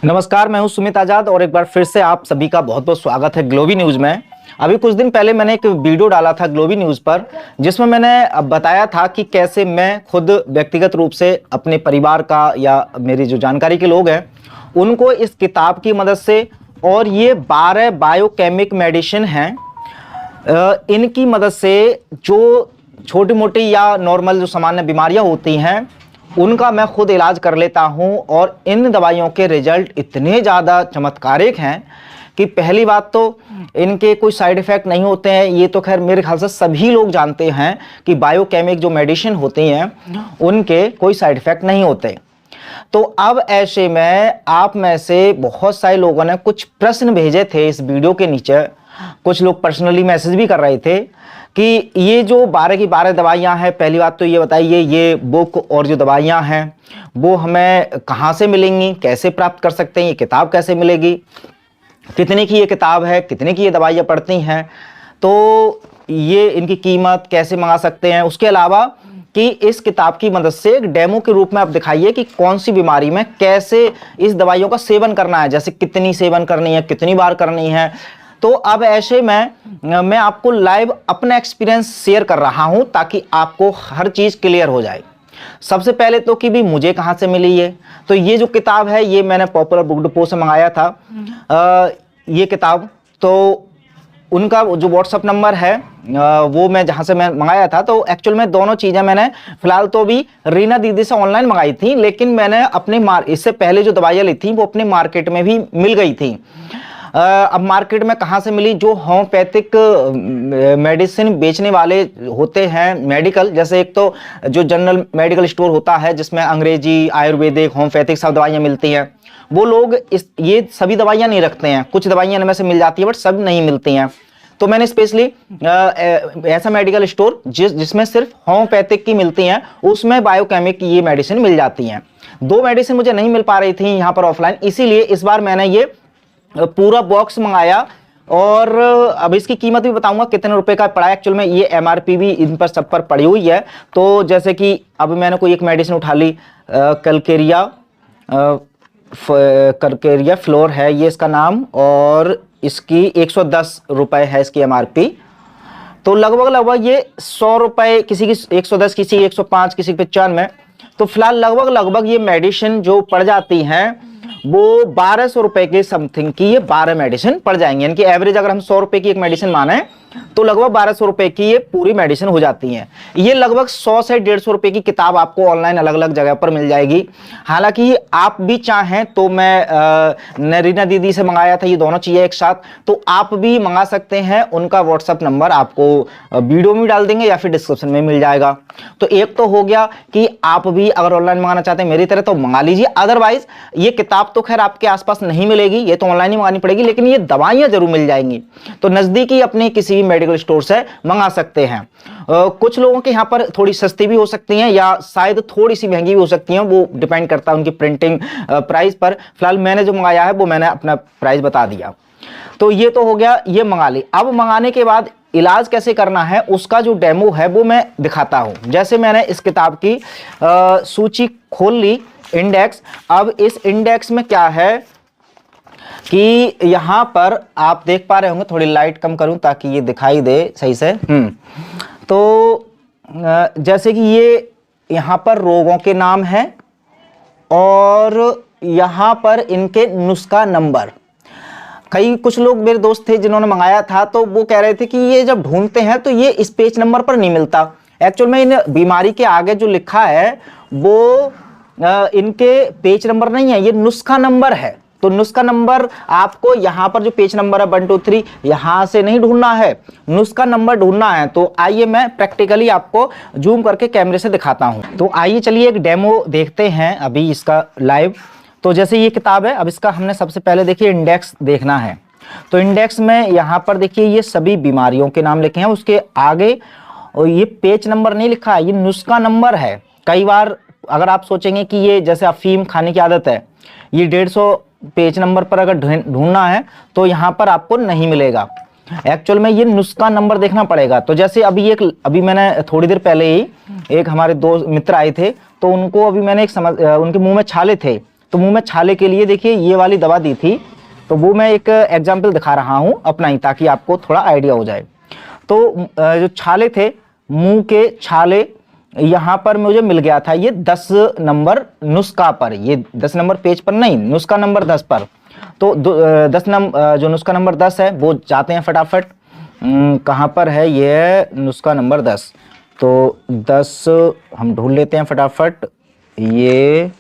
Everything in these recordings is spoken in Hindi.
नमस्कार, मैं हूं सुमित आजाद और एक बार फिर से आप सभी का बहुत बहुत स्वागत है ग्लोबी न्यूज़ में। अभी कुछ दिन पहले मैंने एक वीडियो डाला था ग्लोबी न्यूज़ पर, जिसमें मैंने बताया था कि कैसे मैं खुद व्यक्तिगत रूप से अपने परिवार का या मेरी जो जानकारी के लोग हैं उनको इस किताब की मदद से, और ये 12 बायोकेमिक मेडिसिन हैं, इनकी मदद से जो छोटी मोटी या नॉर्मल जो सामान्य बीमारियां होती हैं उनका मैं खुद इलाज कर लेता हूं। और इन दवाइयों के रिजल्ट इतने ज़्यादा चमत्कारिक हैं कि पहली बात तो इनके कोई साइड इफ़ेक्ट नहीं होते हैं। ये तो खैर मेरे ख्याल से सभी लोग जानते हैं कि बायोकेमिक जो मेडिसिन होती हैं उनके कोई साइड इफ़ेक्ट नहीं होते। तो अब ऐसे में आप में से बहुत सारे लोगों ने कुछ प्रश्न भेजे थे इस वीडियो के नीचे, कुछ लोग पर्सनली मैसेज भी कर रहे थे कि ये जो 12 की 12 दवाइयाँ हैं, पहली बात तो ये बताइए ये बुक और जो दवाइयाँ हैं वो हमें कहाँ से मिलेंगी, कैसे प्राप्त कर सकते हैं, ये किताब कैसे मिलेगी, कितने की ये किताब है, कितने की ये दवाइयाँ पड़ती हैं, तो ये इनकी कीमत कैसे मंगा सकते हैं। उसके अलावा कि इस किताब की मदद से एक डेमो के रूप में आप दिखाइए कि कौन सी बीमारी में कैसे इस दवाइयों का सेवन करना है, जैसे कितनी सेवन करनी है, कितनी बार करनी है। तो अब ऐसे में मैं आपको लाइव अपना एक्सपीरियंस शेयर कर रहा हूं ताकि आपको हर चीज़ क्लियर हो जाए। सबसे पहले तो कि भी मुझे कहाँ से मिली ये, तो ये जो किताब है ये मैंने पॉपुलर बुक डिपो से मंगाया था। ये किताब तो उनका जो व्हाट्सअप नंबर है वो मैं जहाँ से मैं मंगाया था, तो एक्चुअल में दोनों चीज़ें मैंने फिलहाल तो अभी रीना दीदी से ऑनलाइन मंगाई थी, लेकिन मैंने अपने इससे पहले जो दवाइयाँ ली थी वो अपने मार्केट में भी मिल गई थी। अब मार्केट में कहाँ से मिली, जो होम्योपैथिक मेडिसिन बेचने वाले होते हैं मेडिकल, जैसे एक तो जो जनरल मेडिकल स्टोर होता है जिसमें अंग्रेजी, आयुर्वेदिक, होम्योपैथिक सब दवाइयाँ मिलती हैं, वो लोग ये सभी दवाइयाँ नहीं रखते हैं। कुछ दवाइयाँ इनमें से मिल जाती है बट सब नहीं मिलती हैं। तो मैंने स्पेशली ऐसा मेडिकल स्टोर जिसमें सिर्फ होम्योपैथिक की मिलती हैं, उसमें बायोकेमिक की ये मेडिसिन मिल जाती हैं। 2 मेडिसिन मुझे नहीं मिल पा रही थी यहाँ पर ऑफलाइन, इसीलिए इस बार मैंने ये पूरा बॉक्स मंगाया। और अब इसकी कीमत भी बताऊंगा कितने रुपए का पड़ा है। एक्चुअल में ये एमआरपी भी इन पर सब पर पड़ी हुई है। तो जैसे कि अब मैंने कोई एक मेडिसिन उठा ली, कलकेरिया फ्लोर है ये इसका नाम, और इसकी 110 रुपए है इसकी एमआरपी। तो लगभग ये 100 रुपए, किसी की 110, किसी की 105, किसी की 95। तो फिलहाल लगभग ये मेडिसिन जो पड़ जाती हैं वो 1200 रुपए के समथिंग की ये 12 मेडिसिन पड़ जाएंगे। यानी कि एवरेज अगर हम 100 रुपए की एक मेडिसिन माने तो लगभग 1200 रुपए की ये पूरी मेडिसिन हो जाती हैं। ये लगभग 100 से 150 रुपए की किताब आपको ऑनलाइन अलग अलग जगह पर मिल जाएगी। हालांकि आप भी चाहें तो मैं नरीना दीदी से मंगाया था ये दोनों चीज़ें एक साथ, तो आप भी मंगा सकते हैं। उनका व्हाट्सअप नंबर आपको वीडियो में डाल देंगे या फिर डिस्क्रिप्शन में मिल जाएगा। तो एक तो हो गया कि आप भी अगर ऑनलाइन मंगाना चाहते हैं मेरी तरह तो मंगा लीजिए। अदरवाइज ये किताब तो खैर आपके आसपास नहीं मिलेगी, ये तो ऑनलाइन ही मंगानी पड़ेगी, लेकिन ये दवाइयाँ जरूर मिल जाएंगी। तो नज़दीकी अपने किसी मेडिकल स्टोर से मंगा सकते हैं। कुछ लोगों के यहाँ पर थोड़ी सस्ती भी हो सकती हैं या शायद थोड़ी सी महंगी भी हो सकती हैं, वो डिपेंड करता है उनकी प्रिंटिंग प्राइस पर। फिलहाल मैंने जो मंगाया है वो मैंने अपना प्राइस बता दिया। तो ये तो हो गया, ये मंगा ली। अब मंगाने के बाद इलाज कैसे करना है उसका जो डेमो है वो मैं दिखाता हूं। जैसे मैंने इस किताब की सूची खोल ली, इंडेक्स। अब इस इंडेक्स में क्या है कि यहां पर आप देख पा रहे होंगे, थोड़ी लाइट कम करूं ताकि ये दिखाई दे सही से। तो जैसे कि ये यहां पर रोगों के नाम है और यहां पर इनके नुस्खा नंबर। कुछ लोग मेरे दोस्त थे जिन्होंने मंगाया था, तो वो कह रहे थे कि ये जब ढूंढते हैं तो ये इस पेज नंबर पर नहीं मिलता। एक्चुअल में इन बीमारी के आगे जो लिखा है वो इनके पेज नंबर नहीं है, ये नुस्खा नंबर है। तो नुस्खा नंबर आपको यहाँ पर जो पेज नंबर है 1 2 3 यहाँ से नहीं ढूंढना है, नुस्खा नंबर ढूंढना है। तो आइए मैं प्रैक्टिकली आपको जूम करके कैमरे से दिखाता हूँ। तो आइए चलिए एक डेमो देखते हैं अभी इसका लाइव। तो जैसे ये किताब है, अब इसका हमने सबसे पहले देखिए इंडेक्स देखना है। तो इंडेक्स में यहाँ पर देखिए ये सभी बीमारियों के नाम लिखे हैं, उसके आगे और ये पेज नंबर नहीं लिखा है, ये नुस्खा नंबर है। कई बार अगर आप सोचेंगे कि ये जैसे अफीम खाने की आदत है, ये 150 पेज नंबर पर अगर ढूंढना है तो यहाँ पर आपको नहीं मिलेगा। एक्चुअल में ये नुस्खा नंबर देखना पड़ेगा। तो जैसे अभी मैंने थोड़ी देर पहले ही एक हमारे दो मित्र आए थे, तो उनको अभी मैंने उनके मुंह में छाले थे, तो मुंह में छाले के लिए देखिए ये वाली दवा दी थी, तो वो मैं एक एग्जाम्पल दिखा रहा हूँ अपना ही, ताकि आपको थोड़ा आइडिया हो जाए। तो जो छाले थे, मुंह के छाले, यहाँ पर मुझे मिल गया था ये 10 नंबर नुस्खा पर, ये 10 नंबर पेज पर नहीं, नुस्खा नंबर 10 पर। तो 10 नंबर जो नुस्खा नंबर 10 है वो जाते हैं फटाफट। कहाँ पर है ये नुस्खा नंबर 10? तो 10 हम ढूंढ लेते हैं फटाफट। ये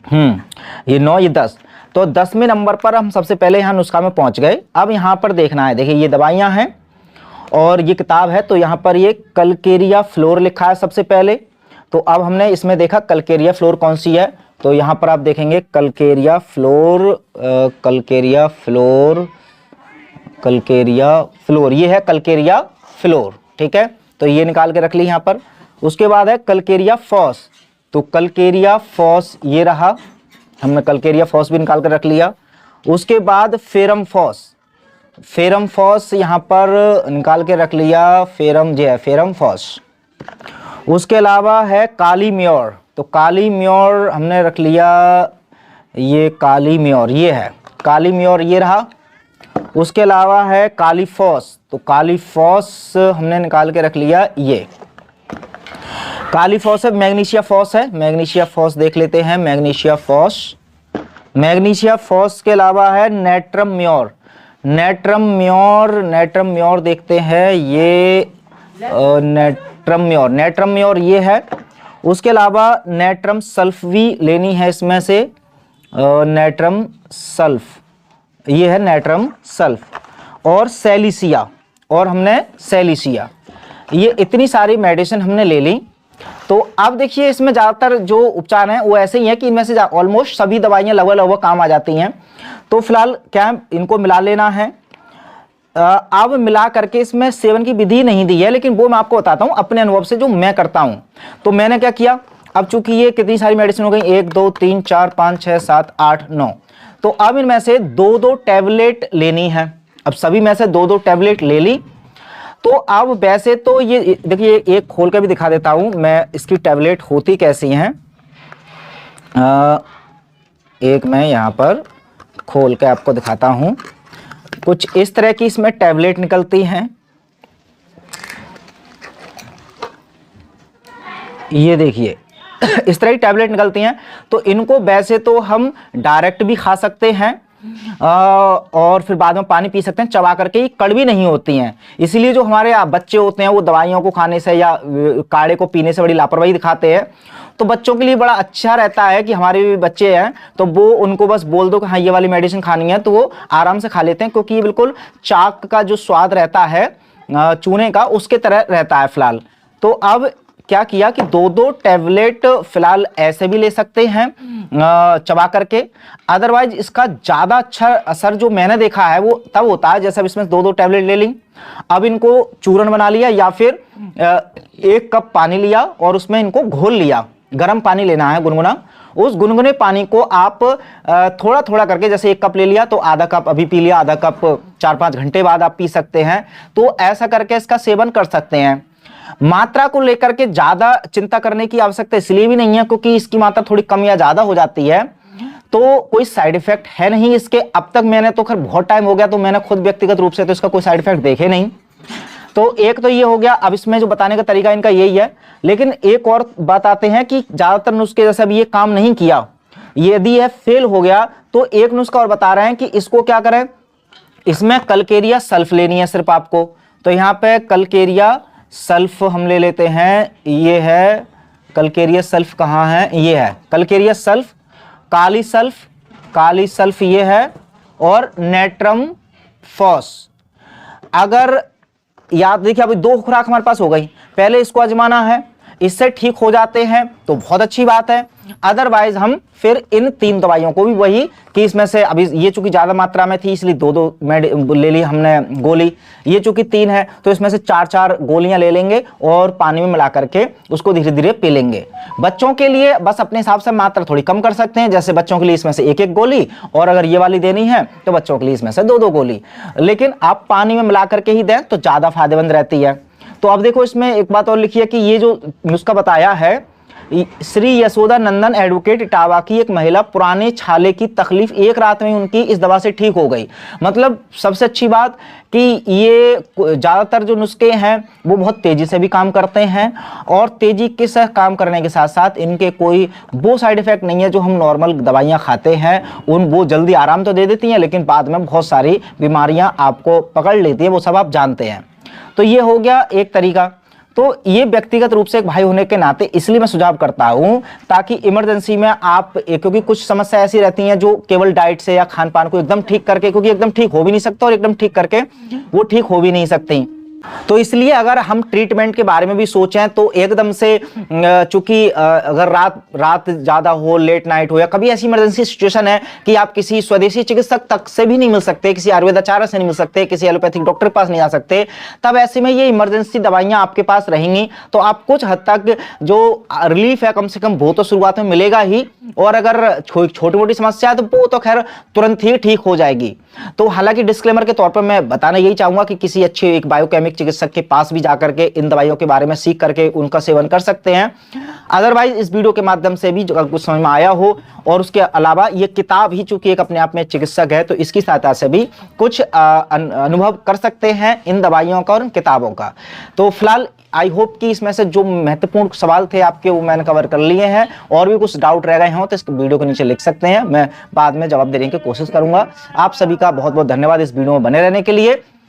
9, ये 10। तो 10वें नंबर पर हम सबसे पहले यहाँ नुस्खा में पहुंच गए। अब यहाँ पर देखना है, देखिए ये दवाइयाँ हैं और ये किताब है। तो यहाँ पर ये कलकेरिया फ्लोर लिखा है सबसे पहले। तो अब हमने इसमें देखा कलकेरिया फ्लोर कौन सी है, तो यहाँ पर आप देखेंगे Calcarea floor, Calcarea floor, Calcarea floor, ये है कलकेरिया फ्लोर, ठीक है। तो ये निकाल के रख ली यहाँ पर। उसके बाद है कलकेरिया फॉस, तो कलकेरिया फॉस ये रहा, हमने कलकेरिया फॉस भी निकाल कर रख लिया। उसके बाद फेरम फॉस, फेरम फॉस यहाँ पर निकाल के रख लिया, फेरम जो है फेरम फॉस। उसके अलावा है काली म्योर, तो काली म्योर हमने रख लिया, ये काली म्योर ये है, काली म्योर ये रहा। उसके अलावा है काली फॉस, तो काली फॉस हमने निकाल के रख लिया, ये काली फॉस है। मैग्नीशिया फॉस है, मैग्नीशिया फॉस देख लेते हैं, मैग्नीशिया फॉस। मैग्नीशिया फॉस के अलावा है natrum more, natrum more, natrum more देखते हैं, ये नेट्रम म्योर, नेट्रम म्योर ये है। उसके अलावा नेट्रम सल्फ भी लेनी है इसमें से, नेट्रम सल्फ, ये है नेट्रम सल्फ। और सेलिसिया, और हमने सेलिसिया, ये इतनी सारी मेडिसिन हमने ले ली। तो अब देखिए इसमें ज़्यादातर जो उपचार हैं वो ऐसे ही हैं कि इनमें से ऑलमोस्ट सभी दवाइयाँ लगभग काम आ जाती हैं। तो फिलहाल क्या है, इनको मिला लेना है। अब मिला करके इसमें सेवन की विधि नहीं दी है, लेकिन वो मैं आपको बताता हूँ अपने अनुभव से जो मैं करता हूँ। तो मैंने क्या किया, अब चूंकि ये कितनी सारी मेडिसिन हो गई, 1 2 3 4 5 6 7 8 9, तो अब इनमें से 2-2 टैबलेट लेनी है। अब सभी में से 2-2 टैबलेट ले ली। तो अब वैसे तो ये देखिए, एक खोल के भी दिखा देता हूं मैं इसकी टैबलेट होती कैसी हैं। एक मैं यहां पर खोल के आपको दिखाता हूं, कुछ इस तरह की इसमें टैबलेट निकलती हैं। ये देखिए इस तरह की टैबलेट निकलती हैं। तो इनको वैसे तो हम डायरेक्ट भी खा सकते हैं और फिर बाद में पानी पी सकते हैं चबा करके, ये कड़वी नहीं होती हैं। इसीलिए जो हमारे बच्चे होते हैं वो दवाइयों को खाने से या काढ़े को पीने से बड़ी लापरवाही दिखाते हैं। तो बच्चों के लिए बड़ा अच्छा रहता है कि हमारे भी बच्चे हैं तो वो उनको बस बोल दो कि हाँ ये वाली मेडिसिन खानी है, तो वो आराम से खा लेते हैं, क्योंकि ये बिल्कुल चाक का जो स्वाद रहता है चूने का, उसके तरह रहता है फिलहाल। तो अब क्या किया कि 2-2 टैबलेट फिलहाल ऐसे भी ले सकते हैं चबा करके। अदरवाइज इसका ज़्यादा अच्छा असर जो मैंने देखा है वो तब होता है जैसे अब इसमें 2-2 टैबलेट ले ली, अब इनको चूर्ण बना लिया या फिर 1 कप पानी लिया और उसमें इनको घोल लिया। गर्म पानी लेना है गुनगुना, उस गुनगुने पानी को आप थोड़ा थोड़ा करके, जैसे 1 कप ले लिया तो आधा कप अभी पी लिया, आधा कप 4-5 घंटे बाद आप पी सकते हैं। तो ऐसा करके इसका सेवन कर सकते हैं। मात्रा को लेकर के ज्यादा चिंता करने की आवश्यकता इसलिए भी नहीं है क्योंकि इसकी मात्रा थोड़ी कम या ज्यादा हो जाती है, तो कोई साइड इफेक्ट है नहीं इसके। अब तक मैंने तो खैर बहुत टाइम हो गया तो मैंने खुद व्यक्तिगत रूप से तो इसका कोई साइड इफेक्ट देखे नहीं। तो एक तो ये हो गया। अब इसमें जो बताने का तरीका इनका यही है, लेकिन एक और बात आते हैं कि ज्यादातर नुस्खे जैसे अब ये काम नहीं किया, यदि यह फेल हो गया तो एक नुस्खा और बता रहे हैं कि इसको क्या करें, इसमें कलकेरिया सल्फ लेनी है सिर्फ आपको। तो यहाँ पे कलकेरिया सल्फ हम ले लेते हैं, ये है कलकेरिया सल्फ, कहाँ है, ये है Calcarea sulph. Kali sulph, kali sulph ये है, और नेट्रम फॉस। अगर याद देखिए अभी 2 खुराक हमारे पास हो गई, पहले इसको आजमाना है, इससे ठीक हो जाते हैं तो बहुत अच्छी बात है। अदरवाइज हम फिर इन 3 दवाइयों को भी वही कि इसमें से अभी ये चूंकि ज्यादा मात्रा में थी इसलिए 2-2 ले ली हमने गोली, ये चूंकि 3 है तो इसमें से 4-4 गोलियां ले लेंगे और पानी में मिला करके उसको धीरे धीरे पी लेंगे। बच्चों के लिए बस अपने हिसाब से मात्रा थोड़ी कम कर सकते हैं, जैसे बच्चों के लिए इसमें से 1-1 गोली, और अगर ये वाली देनी है तो बच्चों के लिए इसमें से 2-2 गोली, लेकिन आप पानी में मिला करके ही दें तो ज्यादा फायदेमंद रहती है। तो अब देखो इसमें एक बात और लिखी है कि ये जो नुस्खा बताया है श्री यशोदा नंदन एडवोकेट इटावा की एक महिला पुराने छाले की तकलीफ एक रात में उनकी इस दवा से ठीक हो गई। मतलब सबसे अच्छी बात कि ये ज़्यादातर जो नुस्खे हैं वो बहुत तेज़ी से भी काम करते हैं और तेज़ी के साथ काम करने के साथ साथ इनके कोई वो साइड इफ़ेक्ट नहीं है जो हम नॉर्मल दवाइयाँ खाते हैं। वो जल्दी आराम तो दे देती हैं लेकिन बाद में बहुत सारी बीमारियाँ आपको पकड़ लेती है, वो सब आप जानते हैं। तो ये हो गया एक तरीका। तो ये व्यक्तिगत रूप से एक भाई होने के नाते इसलिए मैं सुझाव करता हूं ताकि इमरजेंसी में आप, क्योंकि कुछ समस्या ऐसी रहती हैं जो केवल डाइट से या खान पान को एकदम ठीक करके, क्योंकि एकदम ठीक हो भी नहीं सकता और एकदम ठीक करके वो ठीक हो भी नहीं सकती। तो इसलिए अगर हम ट्रीटमेंट के बारे में भी सोचें तो एकदम से, चूंकि अगर रात ज़्यादा हो, लेट नाइट हो या कभी ऐसी इमरजेंसी सिचुएशन है कि आप किसी स्वदेशी चिकित्सक तक से भी नहीं मिल सकते, किसी आयुर्वेदाचार्य से नहीं मिल सकते, किसी एलोपैथिक डॉक्टर के पास नहीं जा सकते, तब ऐसे में ये इमरजेंसी दवाइयाँ आपके पास रहेंगी तो आप कुछ हद तक जो रिलीफ है कम से कम वो तो शुरुआत में मिलेगा ही। और अगर छोटी मोटी समस्या है तो वो तो खैर तुरंत ही ठीक हो जाएगी। तो हालांकि डिस्क्लेमर के तौर पर मैं बताना यही चाहूंगा कि किसी अच्छे एक बायोकेमिक चिकित्सक के पास भी जाकर के इन दवाइयों के बारे में सीख करके उनका सेवन कर सकते हैं। अदरवाइज इस वीडियो के माध्यम से भी जो कुछ समझ में आया हो, और उसके अलावा ये किताब ही चूंकि एक अपने आप में चिकित्सक है तो इसकी सहायता से भी कुछ अनुभव कर सकते हैं इन दवाइयों का और इन किताबों का। तो फिलहाल आई होप कि इसमें से जो महत्वपूर्ण सवाल थे आपके वो मैंने कवर कर लिए हैं, और भी कुछ डाउट रह गए हों तो इस वीडियो के नीचे लिख सकते हैं, मैं बाद में जवाब देने की कोशिश करूंगा। आप सभी का बहुत बहुत धन्यवाद इस वीडियो में बने रहने के लिए।